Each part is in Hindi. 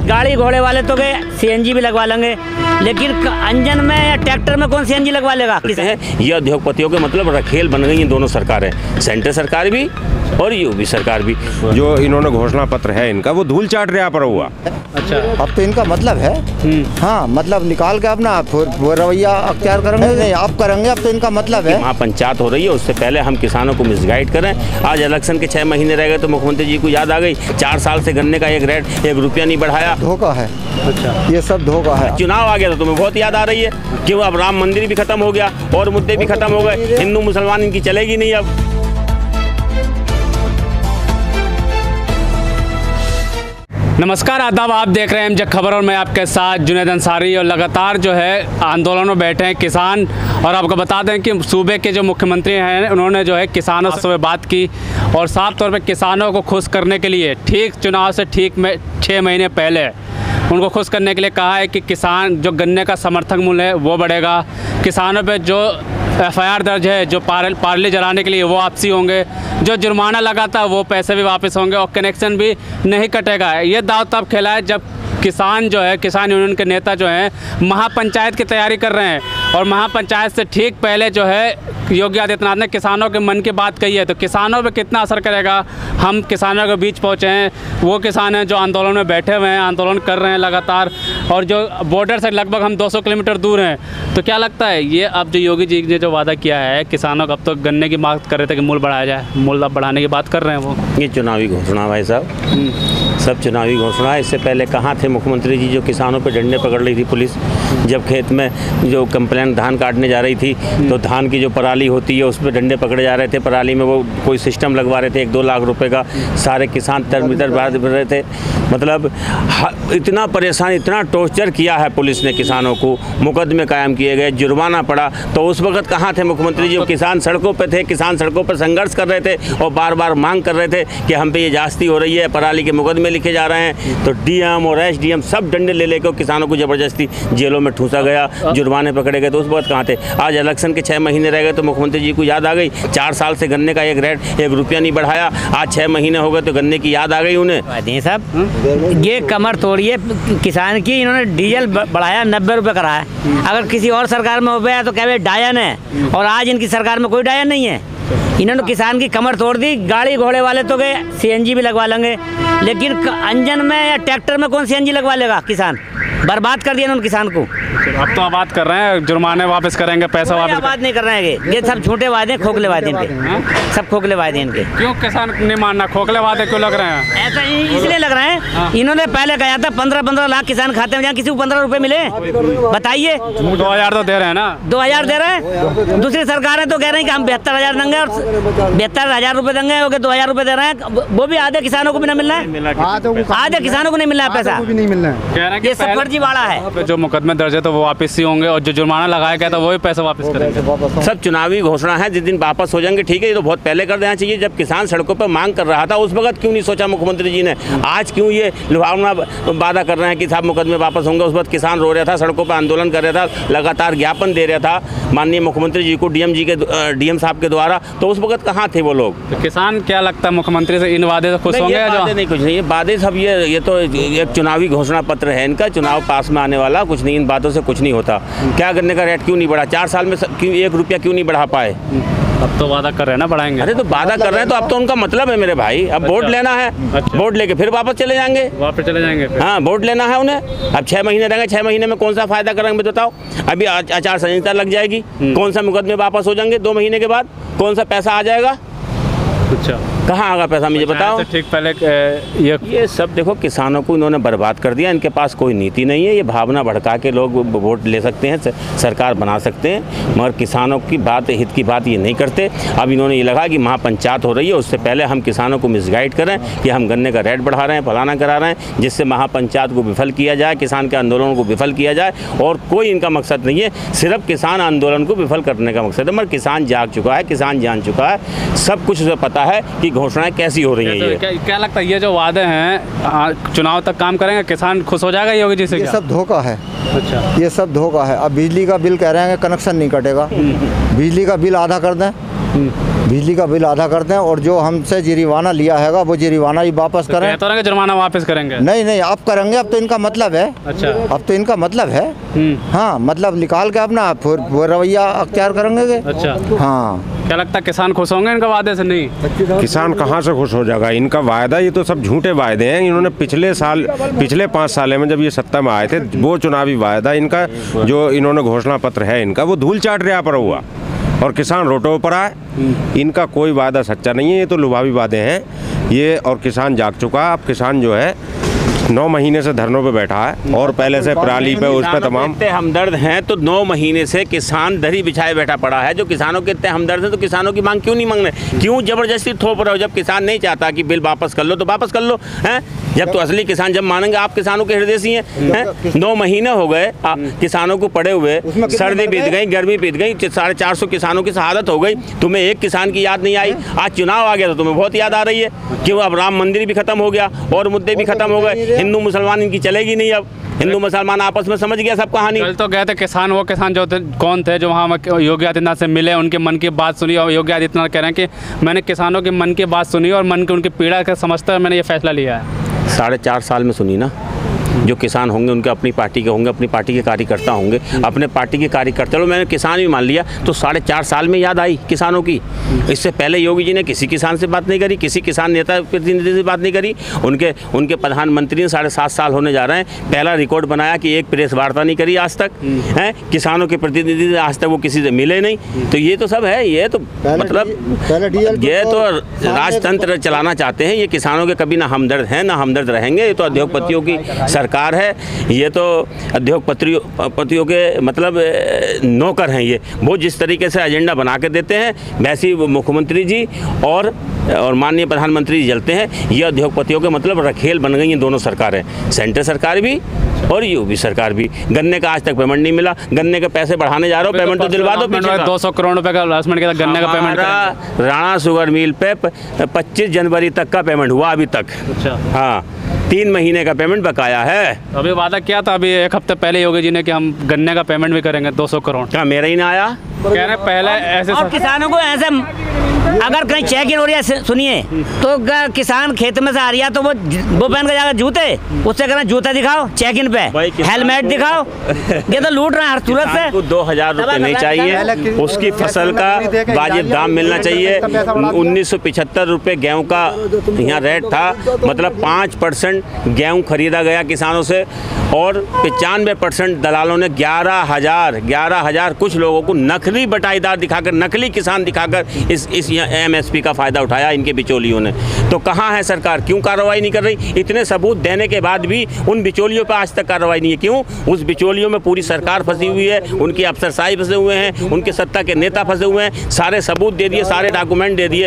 गाड़ी घोड़े वाले तो गए सीएनजी भी लगवा लेंगे, लेकिन इंजन में या ट्रैक्टर में कौन सीएनजी लगवा लेगा? ये उद्योगपतियों के मतलब रखेल बन गई हैं दोनों सरकारें, सेंटर सरकार भी और यूपी सरकार भी। जो इन्होंने घोषणा पत्र है इनका वो धूल चाट रहा पर हुआ। अच्छा, अब तो इनका मतलब है हाँ, मतलब निकाल के अपना वो रवैया अख्तियार करेंगे, नहीं आप करेंगे, अब तो इनका मतलब है। महापंचायत हो रही है, उससे पहले हम किसानों को मिसगाइड करें। आज इलेक्शन के 6 महीने रह गए तो मुख्यमंत्री जी को याद आ गई 4 साल से गन्ने का एक रेट 1 रुपया नहीं बढ़ाया। धोखा है। अच्छा, ये सब धोखा है। चुनाव आ गया तो तुम्हें बहुत याद आ रही है कि अब राम मंदिर भी खत्म हो गया और मुद्दे भी खत्म हो गए, हिंदू मुसलमान इनकी चलेगी नहीं अब। नमस्कार, आदाब, आप देख रहे हैं एमजे खबर और मैं आपके साथ जुनैद अंसारी। और लगातार जो है आंदोलन में बैठे हैं किसान। और आपको बता दें कि सूबे के जो मुख्यमंत्री हैं उन्होंने जो है किसानों से बात की और साफ तौर पे किसानों को खुश करने के लिए ठीक चुनाव से ठीक 6 महीने पहले उनको खुश करने के लिए कहा है कि किसान जो गन्ने का समर्थन मूल्य है वो बढ़ेगा, किसानों पे जो FIR दर्ज है जो पार्ले जलाने के लिए वो वापसी होंगे, जो जुर्माना लगा था वो पैसे भी वापस होंगे और कनेक्शन भी नहीं कटेगा। ये दाव तब खेला है जब किसान जो है, किसान यूनियन के नेता जो हैं महापंचायत की तैयारी कर रहे हैं और महापंचायत से ठीक पहले जो है योगी आदित्यनाथ ने किसानों के मन की बात कही है। तो किसानों पे कितना असर करेगा, हम किसानों के बीच पहुंचे हैं। वो किसान हैं जो आंदोलन में बैठे हुए हैं, आंदोलन कर रहे हैं लगातार, और जो बॉर्डर से लगभग हम 200 किलोमीटर दूर हैं। तो क्या लगता है ये अब जो योगी जी ने जो वादा किया है किसानों का, अब तो गन्ने की मांग कर रहे थे कि मूल्य बढ़ाया जाए, मूल्य बढ़ाने की बात कर रहे हैं वो, ये चुनावी घोषणा भाई साहब, सब चुनावी घोषणा है। इससे पहले कहाँ थे मुख्यमंत्री जी जो किसानों पे डंडे पकड़ रही थी पुलिस, जब खेत में जो कंप्लेन धान काटने जा रही थी तो धान की जो पराली होती है उस पर डंडे पकड़े जा रहे थे, पराली में वो कोई सिस्टम लगवा रहे थे 1-2 लाख रुपए का, सारे किसान तरबितर बाहर रहे थे। मतलब इतना परेशान, इतना टॉर्चर किया है पुलिस ने किसानों को, मुकदमे कायम किए गए, जुर्माना पड़ा। तो उस वक्त कहाँ थे मुख्यमंत्री जी? किसान सड़कों पर थे, किसान सड़कों पर संघर्ष कर रहे थे और बार बार मांग कर रहे थे कि हम पे ये जास्ती हो रही है, पराली के मुकदमे लिखे जा रहे हैं। तो DM और SDM सब डंडे ले लेकर किसानों को ज़बरदस्ती जेलों में ठूसा गया, जुर्माने पकड़े गए। तो उस वक्त कहाँ थे? आज इलेक्शन के 6 महीने रह गए तो मुख्यमंत्री जी को याद आ गई 4 साल से गन्ने का एक रेट 1 रुपया नहीं बढ़ाया। आज 6 महीने हो गए तो गन्ने की याद आ गई उन्हें। साहब ये कमर तोड़िए किसान की, इन्होंने डीजल बढ़ाया 90 रुपये कराया। अगर किसी और सरकार में हो गया तो क्या डायन है, और आज इनकी सरकार में कोई डायन नहीं है। इन्होंने किसान की कमर तोड़ दी। गाड़ी घोड़े वाले तो गए सीएनजी भी लगवा लेंगे, लेकिन इंजन में या ट्रैक्टर में कौन सीएनजी लगवा लेगा? किसान बर्बाद कर दिया इन्होंने किसान को। अब तो बात कर रहे हैं जुर्माने वापस करेंगे, पैसा वापस। बात नहीं कर रहे हैं, ये सब झूठे वादे, खोखले वादे इनके, सब खोखले वादे इनके। क्यों किसान नहीं मानना? खोखले वादे क्यों लग रहे हैं? ऐसा इसलिए लग रहे हैं, इन्होंने पहले कहा था 15-15 लाख किसान खाते में, जहाँ किसी को 15 रुपए मिले बताइए। 2000 तो दे रहे हैं ना, 2000 दे रहे हैं। दूसरी सरकारें तो कह रही हैं कि हम 72,000 देंगे और 72,000 रुपए देंगे, हो गए 2000 रुपए दे रहे हैं। वो भी आधे किसानों को भी नहीं मिल रहा है, आधे किसानों को नहीं मिल रहा है पैसा, भी नहीं मिल रहा है। कह रहे हैं ये सब फर्जीवाड़ा है। जो मुकदमे दर्ज है तो वो वापस ही होंगे और जो जुर्माना लगाया गया था वो भी पैसा वापस करेंगे। सब चुनावी घोषणा है, जिस दिन वापस हो जाएंगे ठीक है। ये तो बहुत पहले कर देना चाहिए, जब किसान सड़कों पर मांग कर रहा था उस वक्त क्यों नहीं सोचा मुख्यमंत्री जी ने? आज क्यों ये लुभावना वादा कर रहे हैं कि साहब मुकदमे वापस होंगे? उस वक्त किसान रो रहा था, सड़कों पर आंदोलन कर रहा था, लगातार ज्ञापन दे रहा था माननीय मुख्यमंत्री जी को DM साहब के द्वारा। तो उस वक्त कहाँ थे वो लोग? तो किसान क्या लगता है मुख्यमंत्री से इन वादे से खुश होंगे? नहीं, कुछ नहीं, ये वादे सब ये तो एक चुनावी घोषणा पत्र है इनका, चुनाव पास में आने वाला, कुछ नहीं, इन बातों से कुछ नहीं होता। क्या गन्ने का रेट क्यों नहीं बढ़ा? 4 साल में क्यों 1 रुपया क्यों नहीं बढ़ा पाए? अब तो वादा कर रहे हैं ना बढ़ाएंगे। अरे तो वादा कर रहे हैं तो अब तो उनका मतलब है मेरे भाई, अब वोट लेना है। अच्छा। वोट लेके फिर वापस चले जाएंगे, फिर। हाँ, वोट लेना है उन्हें। अब 6 महीने रहेंगे, 6 महीने में कौन सा फायदा करेंगे बताओ? अभी आचार संहिता लग जाएगी, कौन सा मुकदमे वापस हो जाएंगे 2 महीने के बाद, कौन सा पैसा आ जाएगा? अच्छा, कहाँ आगा पैसा मुझे बताओ? ठीक पहले ये सब देखो किसानों को इन्होंने बर्बाद कर दिया। इनके पास कोई नीति नहीं है, ये भावना भड़का के लोग वोट ले सकते हैं, सरकार बना सकते हैं, मगर किसानों की बात, हित की बात ये नहीं करते। अब इन्होंने ये लगा कि महापंचायत हो रही है, उससे पहले हम किसानों को मिसगाइड करें कि हम गन्ने का रेट बढ़ा रहे हैं, फलाना करा रहे हैं, जिससे महापंचायत को विफल किया जाए, किसान के आंदोलन को विफल किया जाए। और कोई इनका मकसद नहीं है, सिर्फ किसान आंदोलन को विफल करने का मकसद है। मगर किसान जाग चुका है, किसान जान चुका है, सब कुछ उसे पता है कि घोषणाएं कैसी हो रही हैं। ये क्या लगता है ये जो वादे हैं चुनाव तक काम करेंगे, किसान खुश हो जाएगा योगी जी से? ये सब धोखा है। अच्छा, ये सब धोखा है। अब बिजली का बिल कह रहे हैं कि कनेक्शन नहीं कटेगा, बिजली का बिल आधा कर दें, बिजली का बिल आधा करते हैं और जो हमसे जुर्माना लिया हैगा वो जुर्माना ही वापस करें। कहते हैं कि जुर्माना वापस करेंगे। नहीं नहीं, अब करेंगे, अब तो इनका मतलब है। अच्छा, अब तो इनका मतलब है। हाँ, मतलब निकाल के अपना वो रवैया अख्तियार करेंगे। अच्छा, हाँ। क्या लगता है किसान खुश होंगे इनका वादे से? नहीं, किसान कहाँ से खुश हो जाएगा? इनका वायदा, ये तो सब झूठे वायदे हैं। इन्होंने पिछले 5 साल में जब ये सत्ता में आए थे, वो चुनावी वायदा इनका जो इन्होंने घोषणा पत्र है इनका, वो धूल चाट रहा पर हुआ और किसान रोटों पर आए। इनका कोई वादा सच्चा नहीं है, ये तो लुभावी वादे हैं ये। और किसान जाग चुका। अब किसान जो है 9 महीने से धरनों पे बैठा है और पहले से पराली पे उस पे तमाम इतने हमदर्द हैं तो 9 महीने से किसान दरी बिछाए बैठा पड़ा है। जो किसानों के इतने हमदर्द हैं तो किसानों की मांग क्यों नहीं मांग रहे? क्यों जबरदस्ती थोप रहे हो? जब किसान नहीं चाहता कि बिल वापस कर लो तो वापस कर लो, हैं? जब तो असली किसान जब मानेंगे, आप किसानों के हृदय हैं। 9 महीने हो गए किसानों को पड़े हुए, सर्दी बीत गई, गर्मी बीत गई, 450 किसानों की शहादत हो गई। तुम्हें एक किसान की याद नहीं आई? आज चुनाव आ गया तो तुम्हें बहुत याद आ रही है। क्यों? अब राम मंदिर भी खत्म हो गया और मुद्दे भी खत्म हो गए। हिंदू मुसलमान इनकी चलेगी नहीं। अब हिंदू मुसलमान आपस में समझ गया सब कहानी। कल तो गए थे किसान, वो किसान जो थे, कौन थे जो वहाँ योगी आदित्यनाथ से मिले, उनके मन की बात सुनी और योगी आदित्यनाथ कह रहे हैं कि मैंने किसानों के मन की बात सुनी और मन की उनकी पीड़ा का समझते हुए मैंने ये फैसला लिया है। 4.5 साल में सुनी ना। जो किसान होंगे उनके अपनी पार्टी के होंगे, अपनी पार्टी के कार्यकर्ता होंगे, अपने पार्टी के कार्यकर्ता। चलो मैंने किसान भी मान लिया तो 4.5 साल में याद आई किसानों की। इससे पहले योगी जी ने किसी किसान से बात नहीं करी, किसी किसान नेता प्रतिनिधि से बात नहीं करी। उनके प्रधानमंत्री ने 7.5 साल होने जा रहे हैं, पहला रिकॉर्ड बनाया कि एक प्रेस वार्ता नहीं करी आज तक है। किसानों के प्रतिनिधि आज तक वो किसी से मिले नहीं। तो ये तो सब है, ये तो मतलब ये तो राजतंत्र चलाना चाहते हैं। ये किसानों के कभी ना हमदर्द हैं ना हमदर्द रहेंगे। ये तो उद्योगपतियों की सरकार है। ये तो उद्योगपतियों के मतलब नौकर हैं। ये वो जिस तरीके से एजेंडा बना के देते हैं वैसे ही मुख्यमंत्री जी और माननीय प्रधानमंत्री जी चलते हैं। ये उद्योगपतियों के मतलब रखेल बन गई हैं दोनों सरकारें, सेंटर सरकार भी और यूपी सरकार भी। गन्ने का आज तक पेमेंट नहीं मिला। गन्ने के पैसे बढ़ाने जा रहे हो, पेमेंट तो दिलवा दो। 200 करोड़ रुपए का अनाउंसमेंट किया, गन्ने का पेमेंट राणा शुगर मिल पे 25 जनवरी तक का पेमेंट हुआ अभी तक। अच्छा, हाँ, 3 महीने का पेमेंट बकाया है। अभी वादा किया था अभी 1 हफ्ते पहले योगी जी ने कि हम गन्ने का पेमेंट भी करेंगे 200 करोड़। क्या मेरा ही ना आया? कह रहे हैं पहले ऐसे और किसानों को ऐसे अगर कहीं चेक इन हो रही है सुनिए तो किसान खेत में से आ रही है तो वो पहन के जाकर जूते, उससे कहना जूते दिखाओ चेक इन पे, हेलमेट दिखाओ। ये तो लूट रहे हैं हर सूरत से। 2000 रुपये नहीं चाहिए, उसकी फसल का वाजिब दाम मिलना चाहिए। 1975 रुपये गेहूँ का यहाँ रेट था, मतलब 5% गेहूँ खरीदा गया किसानों से और 95% दलालों ने 11,000 कुछ लोगों को नकली बटाईदार दिखाकर, नकली किसान दिखाकर इस MSP का फ़ायदा उठाया इनके बिचौलियों ने। तो कहाँ है सरकार? क्यों कार्रवाई नहीं कर रही? इतने सबूत देने के बाद भी उन बिचौलियों पर आज तक कार्रवाई नहीं है। क्यों? उस बिचौलियों में पूरी सरकार फंसी हुई है, उनके अफसरशाही फंसे हुए हैं, उनके सत्ता के नेता फंसे हुए हैं। सारे सबूत दे दिए, सारे डॉक्यूमेंट दे दिए।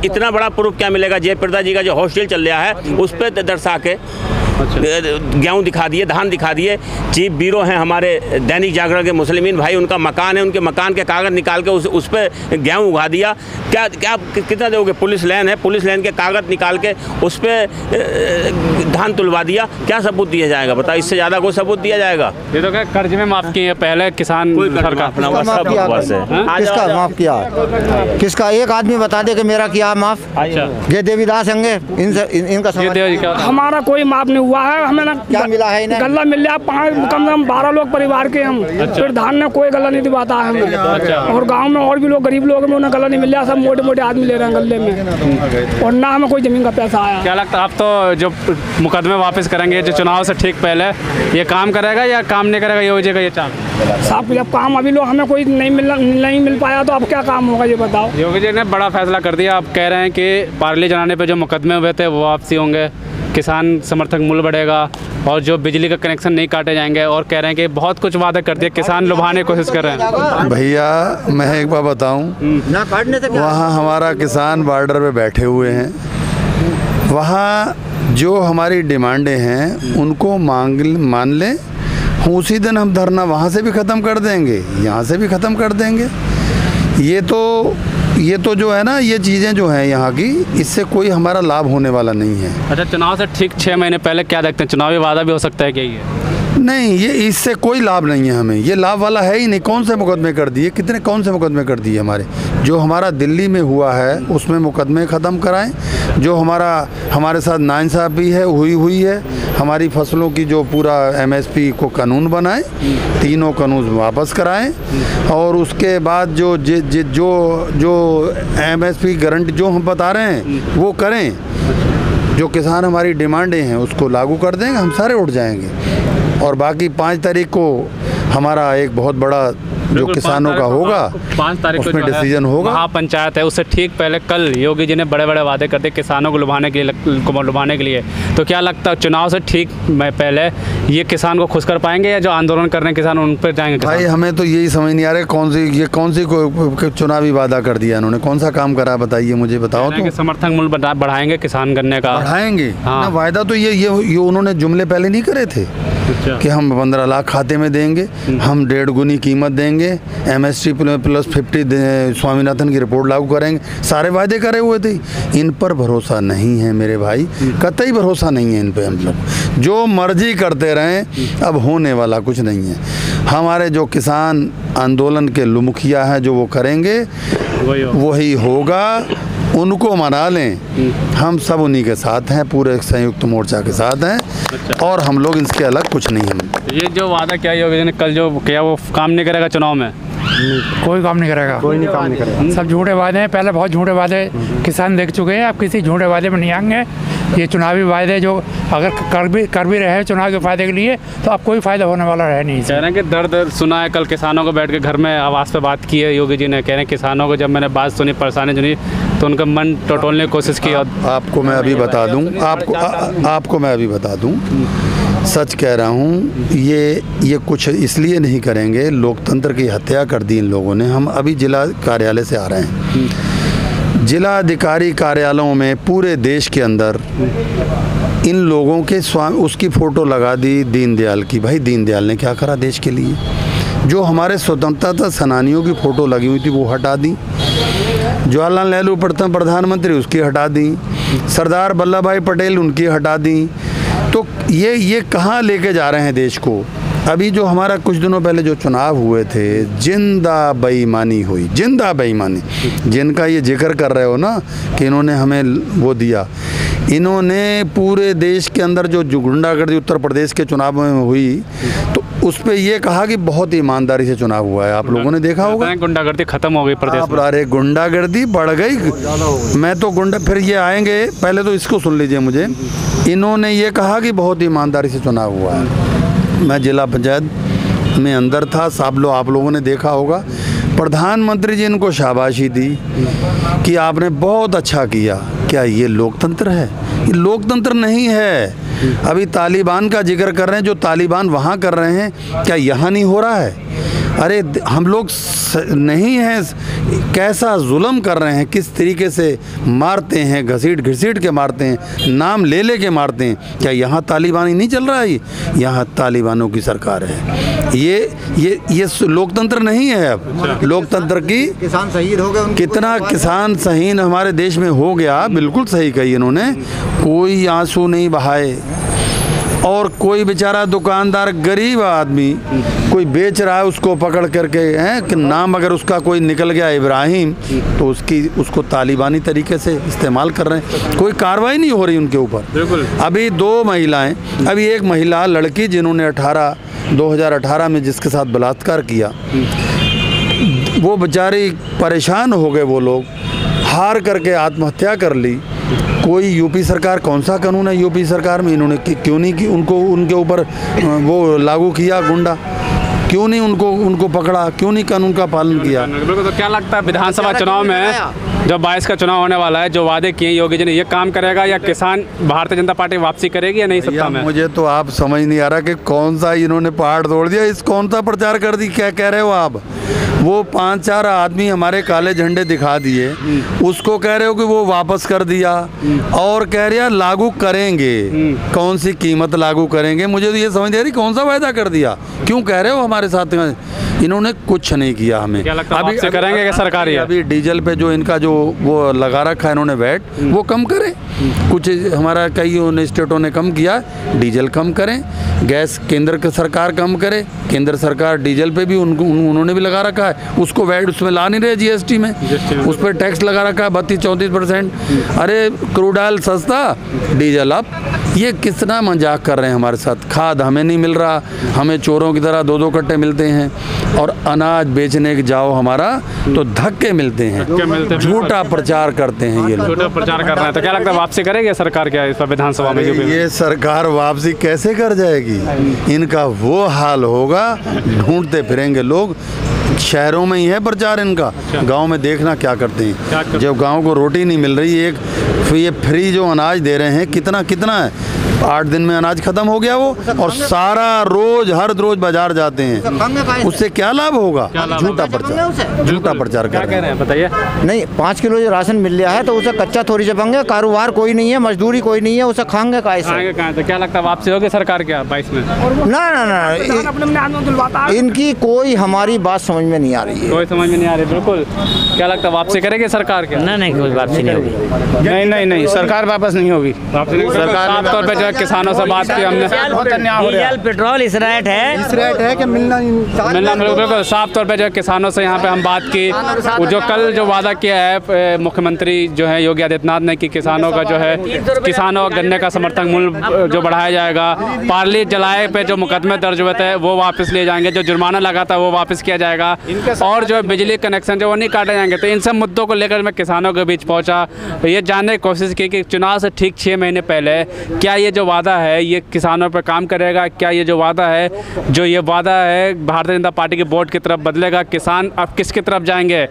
इतना बड़ा प्रूफ क्या मिलेगा? जयप्रदा जी का जो हॉस्टल चल रहा है उस पर दर्शा के गेहूँ दिखा दिए, धान दिखा दिए। चीफ ब्यूरो हैं हमारे दैनिक जागरण के मुस्लिमीन भाई, उनका मकान है, उनके मकान के कागज़ निकाल के उस पर गेहूँ उगा दिया। क्या कितना दोगे? पुलिस लाइन है, पुलिस लाइन के कागज़ निकाल के उस पर धान तुलवा दिया। क्या सबूत दिया जाएगा? बताओ, इससे ज़्यादा कोई सबूत दिया जाएगा? ये तो क्या कर्ज में माफ़ किए पहले किसान सरकार? किसका माफ़ किया? किसका? एक आदमी बता दे कि मेरा किया माफ़। जय देवीदास होंगे, इनका हमारा कोई माफ़ नहीं हुआ है। हमें ना क्या मिला है इन्हें? गल्ला मिल रहा, कम से कम 12 लोग परिवार के हम। फिर धान ने कोई गल्ला नहीं दिवाता है हमें। और गांव में और भी लोग गरीब लोग हैं, उन्हें गल्ला नहीं मिल रहा। सब मोटे मोटे आदमी ले रहे हैं गल्ले में और ना हमें कोई जमीन का पैसा आया। क्या लगता है आप तो जो मुकदमे वापस करेंगे जो चुनाव से ठीक पहले, ये काम करेगा या काम नहीं करेगा योगी जी का ये चाल? साहब जब काम अभी लोग हमें कोई नहीं मिल पाया तो अब क्या काम होगा ये बताओ। योगी जी ने बड़ा फैसला कर दिया। आप कह रहे हैं कि पार्ली जलाने पे जो मुकदमे हुए थे वो वापसी होंगे, किसान समर्थक मूल्य बढ़ेगा और जो बिजली का कनेक्शन नहीं काटे जाएंगे। और कह रहे हैं कि बहुत कुछ वादा कर दिए, किसान लुभाने की कोशिश कर रहे हैं। भैया मैं एक बार बताऊं, वहाँ हमारा किसान बॉर्डर पे बैठे हुए हैं। वहाँ जो हमारी डिमांडें हैं उनको मान लें, उसी दिन हम धरना वहाँ से भी ख़त्म कर देंगे, यहाँ से भी ख़त्म कर देंगे। ये तो जो है ना, ये चीज़ें जो हैं यहाँ की, इससे कोई हमारा लाभ होने वाला नहीं है। अच्छा, चुनाव से ठीक 6 महीने पहले क्या देखते हैं? चुनावी वादा भी हो सकता है क्या ये? नहीं, ये इससे कोई लाभ नहीं है हमें, ये लाभ वाला है ही नहीं। कौन से मुकदमे कर दिए, कितने कौन से मुकदमे कर दिए हमारे? जो हमारा दिल्ली में हुआ है उसमें मुकदमे ख़त्म कराएं। जो हमारे साथ नाइंसाफ़ी है हुई है, हमारी फसलों की जो पूरा MSP को कानून बनाएं, तीनों कानून वापस कराएं, और उसके बाद जो MSP गारंटी जो हम बता रहे हैं वो करें। जो किसान हमारी डिमांडें हैं उसको लागू कर देंगे, हम सारे उठ जाएंगे। और बाकी 5 तारीख को हमारा एक बहुत बड़ा जो किसानों का होगा, 5 तारीख को उसमें डिसीजन होगा। महापंचायत है, उससे ठीक पहले कल योगी जी ने बड़े बड़े वादे करते किसानों को लुभाने के लिए। तो क्या लगता है चुनाव से ठीक पहले ये किसान को खुश कर पाएंगे, या जो आंदोलन कर रहे हैं किसान उन पर जाएंगे? भाई हमें तो यही समझ नहीं आ रहा कौन सी चुनावी वादा कर दिया इन्होंने, कौन सा काम करा, बताइए मुझे, बताओ तो। समर्थन मूल्य बढ़ाएंगे किसान गन्ने का, बढ़ाएंगे। हाँ। वायदा तो ये उन्होंने जुमले पहले नहीं करे थे कि हम 15 लाख खाते में देंगे, हम 1.5 गुनी कीमत देंगे, MSP + 50 स्वामीनाथन की रिपोर्ट लागू करेंगे, सारे वायदे करे हुए थे। इन पर भरोसा नहीं है मेरे भाई, कतई भरोसा नहीं है इन पे। हम लोग जो मर्जी करते रहें, अब होने वाला कुछ नहीं है। हमारे जो किसान आंदोलन के मुखिया हैं जो वो करेंगे वही होगा, उनको मना लें। हम सब उन्हीं के साथ हैं, पूरे संयुक्त मोर्चा के साथ हैं, और हम लोग इसके अलग कुछ नहीं हैं। ये जो वादा किया योगी जी ने कल जो किया वो काम नहीं करेगा चुनाव में? कोई काम नहीं करेगा, कोई नहीं काम नहीं करेगा। सब झूठे वादे हैं, पहले बहुत झूठे वादे किसान देख चुके हैं, अब किसी झूठे वादे में नहीं आएंगे। ये चुनावी वादे जो अगर कर भी रहे चुनाव के फायदे के लिए, तो अब कोई फायदा होने वाला है नहीं। कह रहे हैं कि दर्द सुना है, कल किसानों को बैठ के घर में आवाज़ पे बात की है योगी जी ने। कह रहे हैं किसानों को जब मैंने बात सुनी, परेशानी सुनी, तो उनका मन टटोलने की कोशिश की। आपको मैं अभी बता दूं, आपको मैं अभी बता दूं, सच कह रहा हूँ, ये कुछ इसलिए नहीं करेंगे, लोकतंत्र की हत्या कर दी इन लोगों ने। हम अभी जिला कार्यालय से आ रहे हैं, जिला अधिकारी कार्यालयों में पूरे देश के अंदर इन लोगों के उसकी फ़ोटो लगा दी दीनदयाल की। भाई दीनदयाल ने क्या करा देश के लिए? जो हमारे स्वतंत्रता सेनानियों की फ़ोटो लगी हुई थी वो हटा दी, जवाहरलाल नेहरू प्रथम प्रधानमंत्री उसकी हटा दी, सरदार वल्लभ भाई पटेल उनकी हटा दी। तो ये कहाँ लेके जा रहे हैं देश को? अभी जो हमारा कुछ दिनों पहले जो चुनाव हुए थे, जिंदा बेईमानी हुई, जिंदा बेईमानी, जिनका ये जिक्र कर रहे हो ना कि इन्होंने हमें वो दिया, इन्होंने पूरे देश के अंदर जो गुंडागर्दी उत्तर प्रदेश के चुनाव में हुई, तो उस पर ये कहा कि बहुत ईमानदारी से चुनाव हुआ है। आप लोगों ने देखा होगा, गुंडागर्दी खत्म हो गई प्रदेश में। अरे गुंडागर्दी बढ़ गई। मैं तो फिर ये आएंगे, पहले तो इसको सुन लीजिए मुझे। इन्होंने ये कहा कि बहुत ईमानदारी से चुनाव हुआ है। मैं जिला पंचायत में अंदर था, आप लोगों ने देखा होगा, प्रधानमंत्री जी इनको शाबाशी दी कि आपने बहुत अच्छा किया। क्या ये लोकतंत्र है? ये लोकतंत्र नहीं है। अभी तालिबान का जिक्र कर रहे हैं, जो तालिबान वहाँ कर रहे हैं, क्या यहाँ नहीं हो रहा है? अरे हम लोग नहीं हैं, कैसा जुल्म कर रहे हैं, किस तरीके से मारते हैं, घसीट के मारते हैं, नाम ले के मारते हैं। क्या यहाँ तालिबानी नहीं चल रहा है? यहाँ तालिबानों की सरकार है। ये लोकतंत्र नहीं है। अब लोकतंत्र की किसान शहीद हो गए, कितना किसान शहीद हमारे देश में हो गया, बिल्कुल सही कही इन्होंने। कोई आंसू नहीं बहाए, और कोई बेचारा दुकानदार गरीब आदमी कोई बेच रहा है, उसको पकड़ करके हैं कि नाम अगर उसका कोई निकल गया इब्राहिम, तो उसको तालिबानी तरीके से इस्तेमाल कर रहे हैं। कोई कार्रवाई नहीं हो रही उनके ऊपर। अभी 2 महिलाएं, अभी एक महिला लड़की जिन्होंने 2018 में जिसके साथ बलात्कार किया, वो बेचारी परेशान हो गए, वो लोग हार करके आत्महत्या कर ली। कोई यूपी सरकार, कौन सा कानून है यूपी सरकार में? इन्होंने क्यों नहीं कि उनके ऊपर वो लागू किया गुंडा, क्यों नहीं उनको पकड़ा, क्यों नहीं कानून का पालन किया? तो क्या लगता है विधानसभा चुनाव में जब 22 का चुनाव होने वाला है, जो वादे किए योगी जी ने, ये काम करेगा या किसान भारतीय जनता पार्टी वापसी करेगी या नहीं सत्ता में? मुझे तो आप समझ नहीं आ रहा कि कौन सा इन्होंने पहाड़ तोड़ दिया, इस कौन सा प्रचार कर दी, क्या कह रहे हो आप? वो 5-4 आदमी हमारे काले झंडे दिखा दिए, उसको कह रहे हो कि वो वापस कर दिया, और कह रहे लागू करेंगे। कौन सी कीमत लागू करेंगे? मुझे तो ये समझ नहीं आ रही कौन सा वायदा कर दिया, क्यों कह रहे हो हमारे साथ? इन्होंने कुछ नहीं किया हमें। क्या लगता है अभी करेंगे क्या सरकार? अभी डीजल पे जो इनका जो वो लगा रखा है इन्होंने वैट, वो कम करे। कुछ हमारा कई स्टेटों ने कम किया, डीजल कम करें, गैस केंद्र की सरकार कम करे, केंद्र सरकार डीजल पे भी उन्होंने भी लगा रखा है, उसको वैट उसमें ला नहीं रहे जीएसटी में, उस पर टैक्स लगा रखा है 32-34%। अरे क्रूड ऑयल सस्ता, डीजल अप, ये कितना मजाक कर रहे हैं हमारे साथ। खाद हमें नहीं मिल रहा, हमें चोरों की तरह 2-2 कट्टे मिलते हैं, और अनाज बेचने के जाओ हमारा तो धक्के मिलते हैं, झूठा प्रचार करते हैं ये लोग, झूठा प्रचार कर रहे हैं। तो क्या लगता है वापसी करेगी सरकार क्या इस पर विधानसभा में? ये सरकार वापसी कैसे कर जाएगी? इनका वो हाल होगा, ढूंढते फिरेंगे लोग। शहरों में ही है प्रचार इनका, गांव में देखना क्या करते हैं। जब गांव को रोटी नहीं मिल रही, एक ये फ्री जो अनाज दे रहे हैं, कितना है, 8 दिन में अनाज खत्म हो गया वो, और सारा रोज हर रोज बाजार जाते हैं, उससे क्या लाभ होगा? झूठा प्रचार कर रहे हैं। बताइए। नहीं, 5 किलो जो राशन मिल रहा है तो उसे कच्चा थोड़ी चपेंगे, कारोबार कोई नहीं है, मजदूरी कोई नहीं है, उसे खाएंगे कैसे? तो क्या लगता है वापसी होगी सरकार क्या 22 में? ना, इनकी कोई हमारी बात समझ में नहीं आ रही है, कोई समझ में नहीं आ रही। बिल्कुल, क्या लगता है वापसी करेगी सरकार क्या? नहीं, कोई वापसी नहीं होगी। नहीं, सरकार वापस नहीं होगी। सरकार साफ तौर पे जो किसानों से बात की हमने, डीजल पेट्रोल इस रेट है कि मिलना बिल्कुल साफ तौर पे जो किसानों से यहाँ पे हम बात की, वो जो कल जो वादा किया है मुख्यमंत्री जो है योगी आदित्यनाथ ने कि किसानों का जो है किसानों गन्ने का समर्थन मूल्य जो बढ़ाया जाएगा, पार्ली जलाए पे जो मुकदमे दर्ज हुए थे वो वापस लिए जाएंगे, जो जुर्माना लगा था वो वापस किया जाएगा, और जो बिजली कनेक्शन जो वो नहीं काटे जाएंगे। तो इन सब मुद्दों को लेकर मैं किसानों के बीच पहुँचा, ये जानने की कोशिश की कि चुनाव से ठीक 6 महीने पहले क्या ये जो वादा है ये किसानों पर काम करेगा? क्या ये जो वादा है भारतीय जनता पार्टी के बोर्ड की तरफ बदलेगा? किसान अब किसकी तरफ जाएंगे?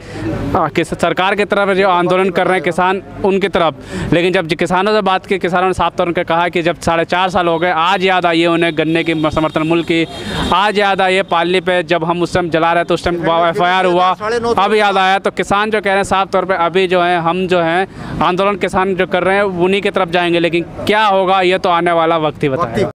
किस सरकार की तरफ जो आंदोलन कर रहे हैं किसान उनकी तरफ। लेकिन जब किसानों से बात की, किसानों ने साफ तौर पर कहा कि जब 4.5 साल हो गए, आज याद आई है उन्हें गन्ने की समर्थन मूल्य की, आज याद आई है पाली पे जब हम उस टाइम जला रहे थे, उस टाइम FIR हुआ, अब याद आया। तो किसान जो कह रहे हैं साफ तौर पर अभी जो है हम जो है आंदोलन किसान जो कर रहे हैं उन्हीं की तरफ जाएंगे, लेकिन क्या होगा ये तो आने वाला वक्त ही बताएगा।